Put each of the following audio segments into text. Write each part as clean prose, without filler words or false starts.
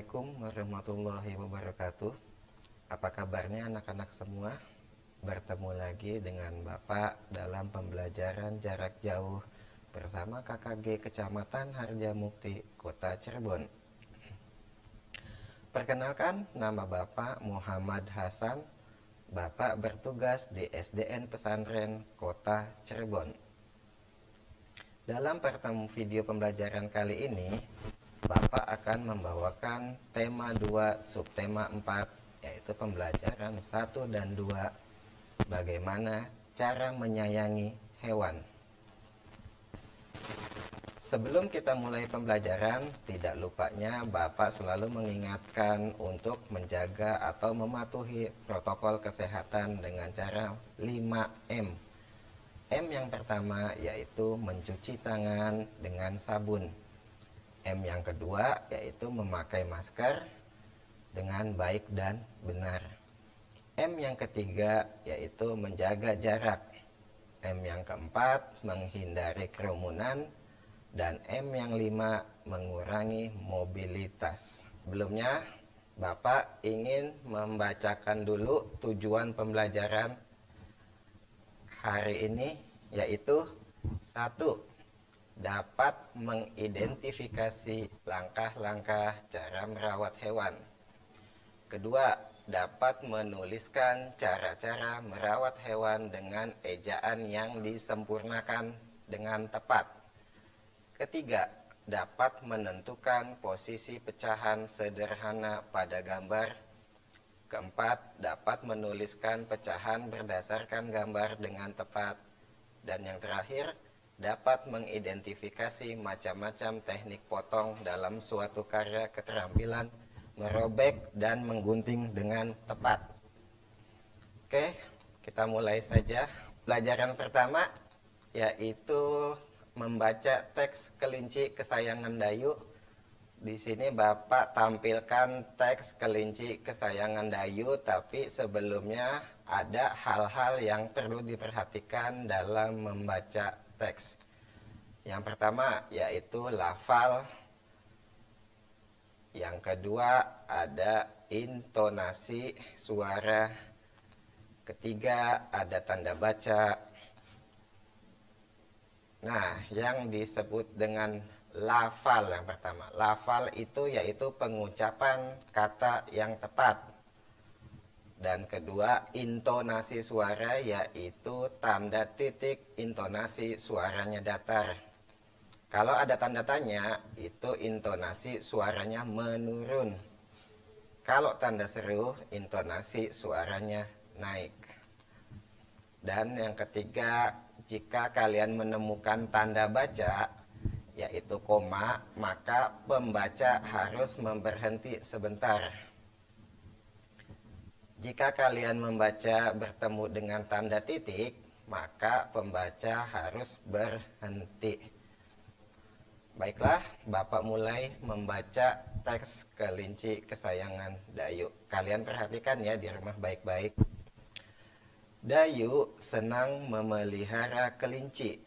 Assalamualaikum warahmatullahi wabarakatuh. Apa kabarnya anak-anak semua? Bertemu lagi dengan Bapak dalam pembelajaran jarak jauh bersama KKG Kecamatan Harjamukti, Kota Cirebon. Perkenalkan, nama Bapak Muhammad Hasan. Bapak bertugas di SDN Pesantren Kota Cirebon. Dalam video pembelajaran kali ini, Bapak akan membawakan tema 2 subtema 4, yaitu pembelajaran 1 dan 2, bagaimana cara menyayangi hewan. Sebelum kita mulai pembelajaran, tidak lupanya Bapak selalu mengingatkan untuk menjaga atau mematuhi protokol kesehatan dengan cara 5M. M yang pertama yaitu mencuci tangan dengan sabun. M yang kedua yaitu memakai masker dengan baik dan benar. M yang ketiga yaitu menjaga jarak. M yang keempat menghindari kerumunan. Dan M yang 5 mengurangi mobilitas. Sebelumnya Bapak ingin membacakan dulu tujuan pembelajaran hari ini, yaitu 1. Dapat mengidentifikasi langkah-langkah cara merawat hewan. Kedua, dapat menuliskan cara-cara merawat hewan dengan ejaan yang disempurnakan dengan tepat. Ketiga, dapat menentukan posisi pecahan sederhana pada gambar. Keempat, dapat menuliskan pecahan berdasarkan gambar dengan tepat. Dan yang terakhir, dapat mengidentifikasi macam-macam teknik potong dalam suatu karya keterampilan merobek dan menggunting dengan tepat. Oke, kita mulai saja. Pelajaran pertama yaitu membaca teks kelinci kesayangan Dayu. Di sini Bapak tampilkan teks kelinci kesayangan Dayu, tapi sebelumnya ada hal-hal yang perlu diperhatikan dalam membaca teks. Yang pertama yaitu lafal. Yang kedua ada intonasi suara. Ketiga ada tanda baca. Nah, yang disebut dengan lafal yang pertama. Lafal itu yaitu pengucapan kata yang tepat. Dan kedua, intonasi suara yaitu tanda titik intonasi suaranya datar. Kalau ada tanda tanya, itu intonasi suaranya menurun. Kalau tanda seru, intonasi suaranya naik. Dan yang ketiga, jika kalian menemukan tanda baca, yaitu koma, maka pembaca harus berhenti sebentar. Jika kalian membaca bertemu dengan tanda titik, maka pembaca harus berhenti. Baiklah, Bapak mulai membaca teks kelinci kesayangan Dayu. Kalian perhatikan ya di rumah baik-baik. Dayu senang memelihara kelinci.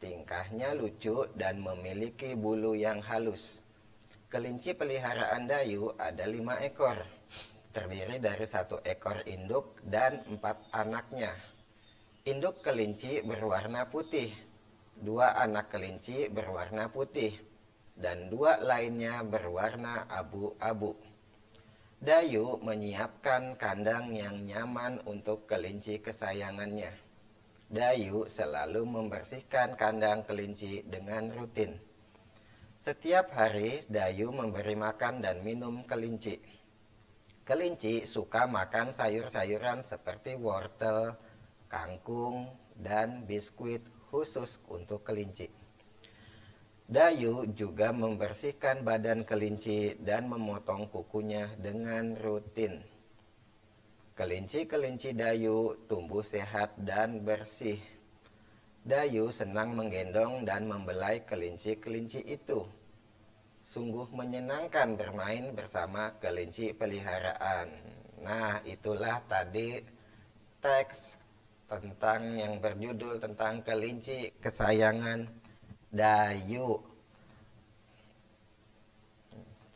Tingkahnya lucu dan memiliki bulu yang halus. Kelinci peliharaan Dayu ada 5 ekor. Terdiri dari 1 ekor induk dan 4 anaknya. Induk kelinci berwarna putih. 2 anak kelinci berwarna putih. Dan 2 lainnya berwarna abu-abu. Dayu menyiapkan kandang yang nyaman untuk kelinci kesayangannya. Dayu selalu membersihkan kandang kelinci dengan rutin. Setiap hari Dayu memberi makan dan minum kelinci. Kelinci suka makan sayur-sayuran seperti wortel, kangkung, dan biskuit khusus untuk kelinci. Dayu juga membersihkan badan kelinci dan memotong kukunya dengan rutin. Kelinci-kelinci Dayu tumbuh sehat dan bersih. Dayu senang menggendong dan membelai kelinci-kelinci itu. Sungguh menyenangkan bermain bersama kelinci peliharaan. Nah, itulah tadi teks tentang yang berjudul tentang kelinci kesayangan Dayu.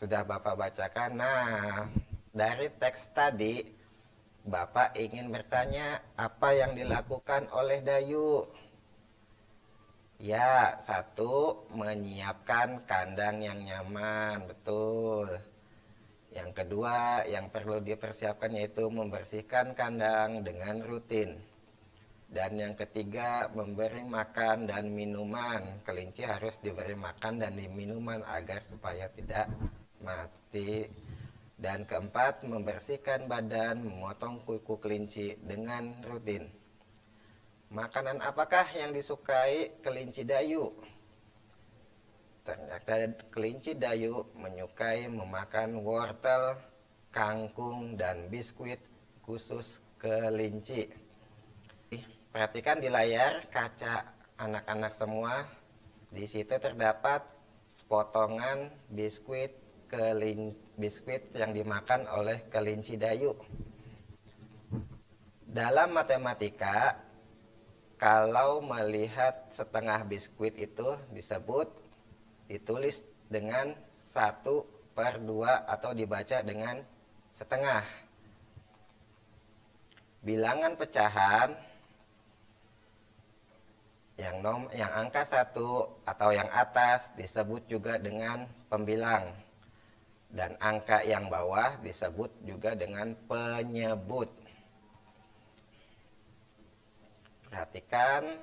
sudah Bapak bacakan. Nah, dari teks tadi Bapak ingin bertanya apa yang dilakukan oleh Dayu. Ya, satu, menyiapkan kandang yang nyaman, betul. Yang kedua, yang perlu dipersiapkan yaitu membersihkan kandang dengan rutin. Dan yang ketiga, memberi makan dan minuman. Kelinci harus diberi makan dan minuman agar supaya tidak mati. Dan keempat, membersihkan badan, memotong kuku kelinci dengan rutin. Makanan apakah yang disukai kelinci Dayu? Ternyata kelinci Dayu menyukai memakan wortel, kangkung, dan biskuit khusus kelinci. Perhatikan di layar kaca anak-anak semua. Di situ terdapat potongan biskuit yang dimakan oleh kelinci Dayu. Dalam matematika, kalau melihat setengah biskuit itu ditulis dengan 1/2 atau dibaca dengan setengah. Bilangan pecahan yang angka 1 atau yang atas disebut juga dengan pembilang, dan angka yang bawah disebut juga dengan penyebut. Perhatikan,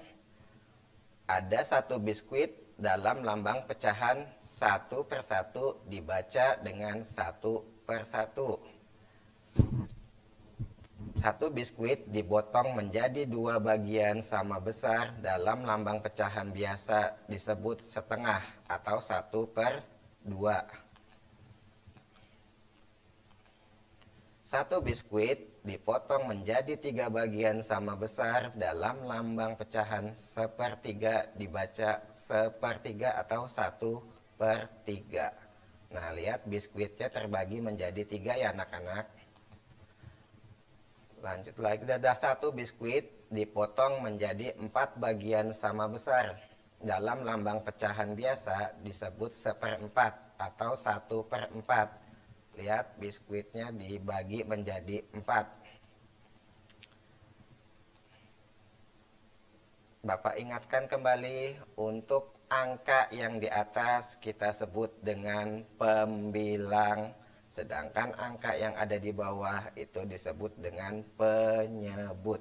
ada satu biskuit dalam lambang pecahan 1/1 dibaca dengan 1/1. Satu biskuit dipotong menjadi 2 bagian sama besar dalam lambang pecahan biasa disebut setengah atau 1/2. Satu biskuit dipotong menjadi 3 bagian sama besar dalam lambang pecahan 1/3 dibaca 1/3 atau 1/3. Nah, lihat biskuitnya terbagi menjadi 3 ya anak-anak. Lanjut lagi, ada satu biskuit dipotong menjadi 4 bagian sama besar. Dalam lambang pecahan biasa disebut 1/4 atau 1/4. Lihat biskuitnya dibagi menjadi 4. Bapak ingatkan kembali, untuk angka yang di atas kita sebut dengan pembilang. Sedangkan angka yang ada di bawah itu disebut dengan penyebut.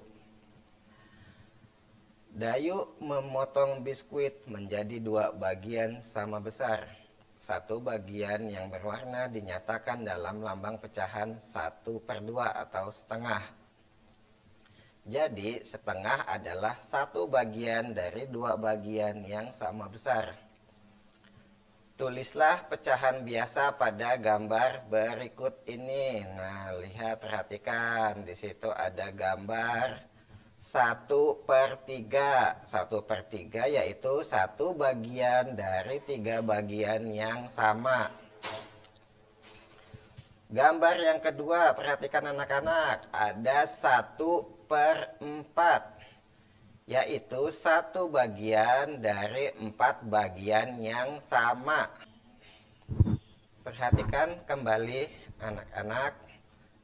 Dayu memotong biskuit menjadi 2 bagian sama besar. Satu bagian yang berwarna dinyatakan dalam lambang pecahan 1/2 atau setengah. Jadi setengah adalah 1 bagian dari 2 bagian yang sama besar. Tulislah pecahan biasa pada gambar berikut ini. Nah, lihat, perhatikan. Di situ ada gambar 1/3. 1/3 yaitu 1 bagian dari 3 bagian yang sama. Gambar yang kedua, perhatikan anak-anak. Ada 1/4. Yaitu 1 bagian dari 4 bagian yang sama. Perhatikan kembali anak-anak.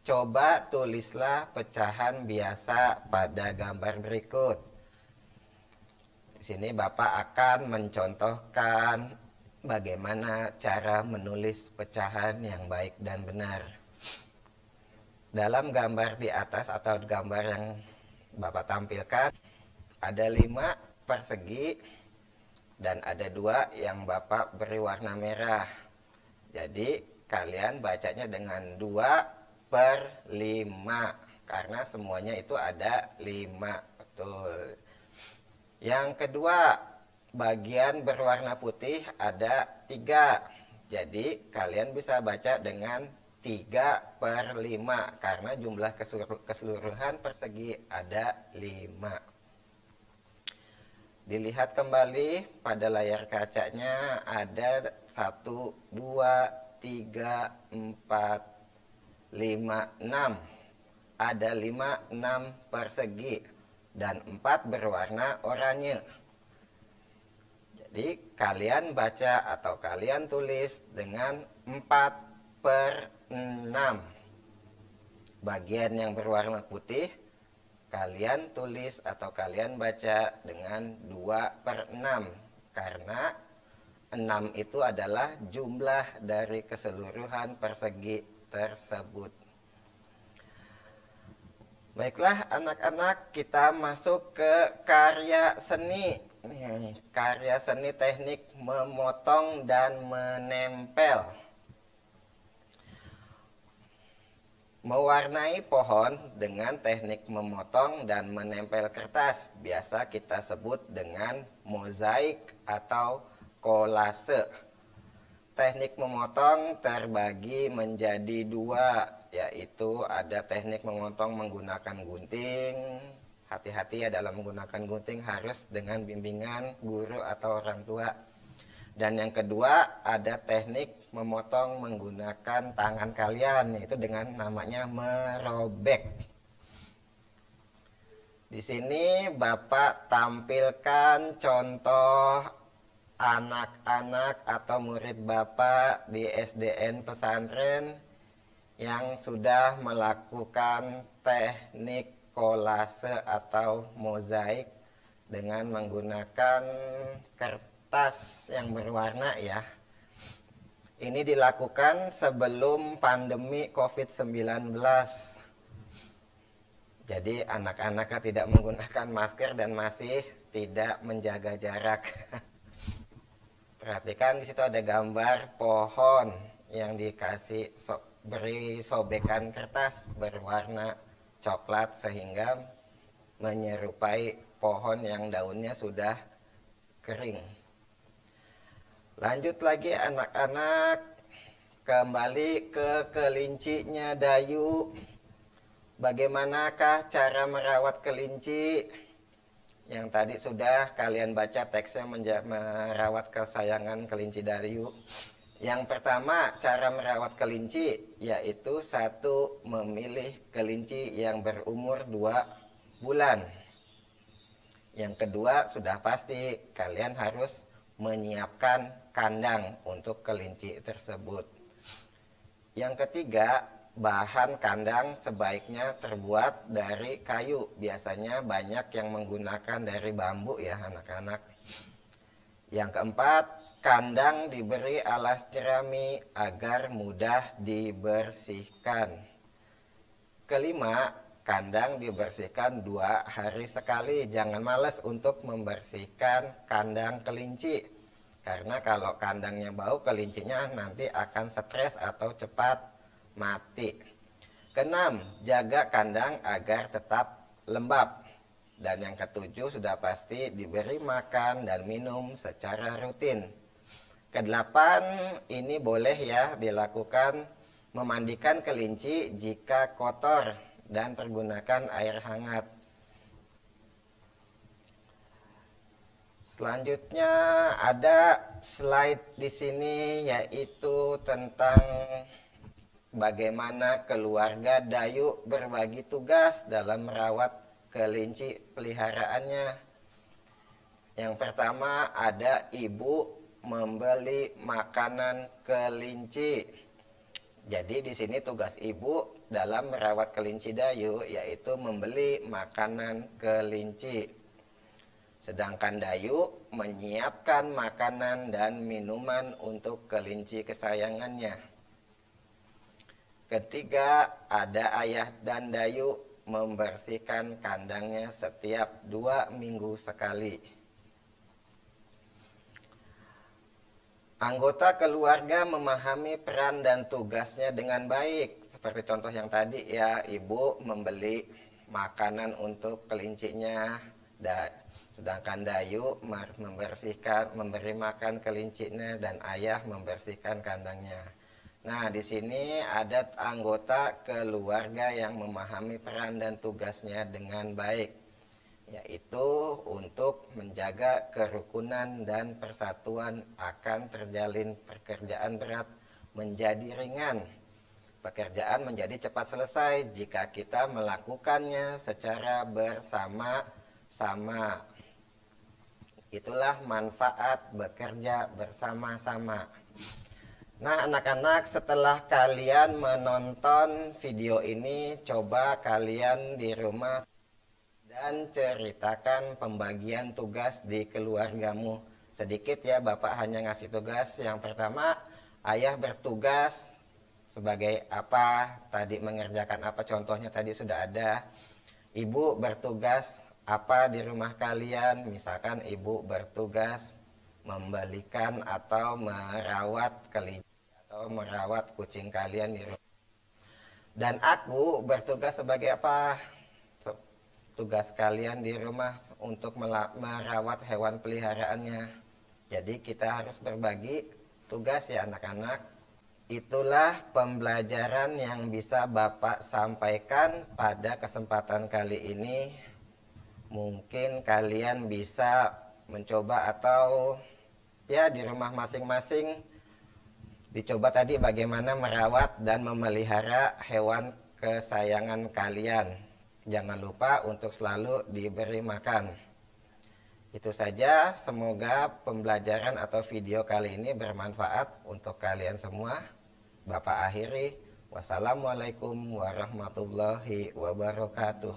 Coba tulislah pecahan biasa pada gambar berikut. Di sini Bapak akan mencontohkan bagaimana cara menulis pecahan yang baik dan benar. Dalam gambar di atas atau gambar yang Bapak tampilkan, ada 5 persegi dan ada 2 yang Bapak beri warna merah. Jadi kalian bacanya dengan 2/5 karena semuanya itu ada 5. Betul. Yang kedua, bagian berwarna putih ada 3. Jadi kalian bisa baca dengan 3/5 karena jumlah keseluruhan persegi ada 5. Dilihat kembali pada layar kacanya, ada 1, 2, 3, 4, 5, 6. Ada 6 persegi dan 4 berwarna oranye. Jadi kalian baca atau kalian tulis dengan 4/6. Bagian yang berwarna putih kalian tulis atau kalian baca dengan 2/6. Karena 6 itu adalah jumlah dari keseluruhan persegi tersebut. Baiklah anak-anak, kita masuk ke karya seni. Karya seni teknik memotong dan menempel. Mewarnai pohon dengan teknik memotong dan menempel kertas biasa kita sebut dengan mozaik atau kolase. Teknik memotong terbagi menjadi dua, yaitu ada teknik memotong menggunakan gunting. Hati-hati ya dalam menggunakan gunting, harus dengan bimbingan guru atau orang tua. Dan yang kedua ada teknik memotong menggunakan tangan kalian, yaitu dengan namanya merobek. Di sini Bapak tampilkan contoh anak-anak atau murid Bapak di SDN pesantren yang sudah melakukan teknik kolase atau mozaik dengan menggunakan kertas yang berwarna ya. Ini dilakukan sebelum pandemi COVID-19. Jadi anak-anaknya tidak menggunakan masker dan masih tidak menjaga jarak. Perhatikan di situ ada gambar pohon yang dikasih beri sobekan kertas berwarna coklat sehingga menyerupai pohon yang daunnya sudah kering. Lanjut lagi anak-anak, kembali ke kelincinya Dayu. Bagaimanakah cara merawat kelinci? Yang tadi sudah kalian baca teksnya, merawat kesayangan kelinci Dayu. Yang pertama, cara merawat kelinci yaitu satu, memilih kelinci yang berumur 2 bulan. Yang kedua, sudah pasti kalian harus menyiapkan kandang untuk kelinci tersebut. Yang ketiga, bahan kandang sebaiknya terbuat dari kayu. Biasanya banyak yang menggunakan dari bambu ya anak-anak. Yang keempat, kandang diberi alas jerami agar mudah dibersihkan. Kelima, kandang dibersihkan 2 hari sekali. Jangan malas untuk membersihkan kandang kelinci. Karena kalau kandangnya bau, kelincinya nanti akan stres atau cepat mati. Keenam, jaga kandang agar tetap lembab. Dan yang ketujuh sudah pasti diberi makan dan minum secara rutin. Kedelapan, ini boleh ya dilakukan memandikan kelinci jika kotor dan pergunakan air hangat. Selanjutnya ada slide di sini yaitu tentang bagaimana keluarga Dayu berbagi tugas dalam merawat kelinci peliharaannya. Yang pertama ada ibu membeli makanan kelinci. Jadi di sini tugas ibu dalam merawat kelinci Dayu yaitu membeli makanan kelinci. Sedangkan Dayu menyiapkan makanan dan minuman untuk kelinci kesayangannya. Ketiga, ada ayah dan Dayu membersihkan kandangnya setiap 2 minggu sekali. Anggota keluarga memahami peran dan tugasnya dengan baik. Seperti contoh yang tadi ya, ibu membeli makanan untuk kelincinya, sedangkan Dayu memberi makan kelincinya, dan ayah membersihkan kandangnya. Nah, di sini ada anggota keluarga yang memahami peran dan tugasnya dengan baik, yaitu untuk menjaga kerukunan dan persatuan akan terjalin pekerjaan berat menjadi ringan. Pekerjaan menjadi cepat selesai jika kita melakukannya secara bersama-sama. Itulah manfaat bekerja bersama-sama. Nah, anak-anak, setelah kalian menonton video ini, coba kalian di rumah dan ceritakan pembagian tugas di keluargamu. Sedikit ya, Bapak hanya ngasih tugas. Yang pertama, ayah bertugas sebagai apa, tadi mengerjakan apa, contohnya tadi sudah ada. Ibu bertugas apa di rumah kalian, misalkan ibu bertugas membalikan atau merawat kelinci atau merawat kucing kalian di rumah. Dan aku bertugas sebagai apa? Tugas kalian di rumah untuk merawat hewan peliharaannya. Jadi kita harus berbagi tugas ya anak-anak. Itulah pembelajaran yang bisa Bapak sampaikan pada kesempatan kali ini. Mungkin kalian bisa mencoba atau ya di rumah masing-masing dicoba tadi bagaimana merawat dan memelihara hewan kesayangan kalian. Jangan lupa untuk selalu diberi makan. Itu saja, semoga pembelajaran atau video kali ini bermanfaat untuk kalian semua. Bapak akhiri, wassalamualaikum warahmatullahi wabarakatuh.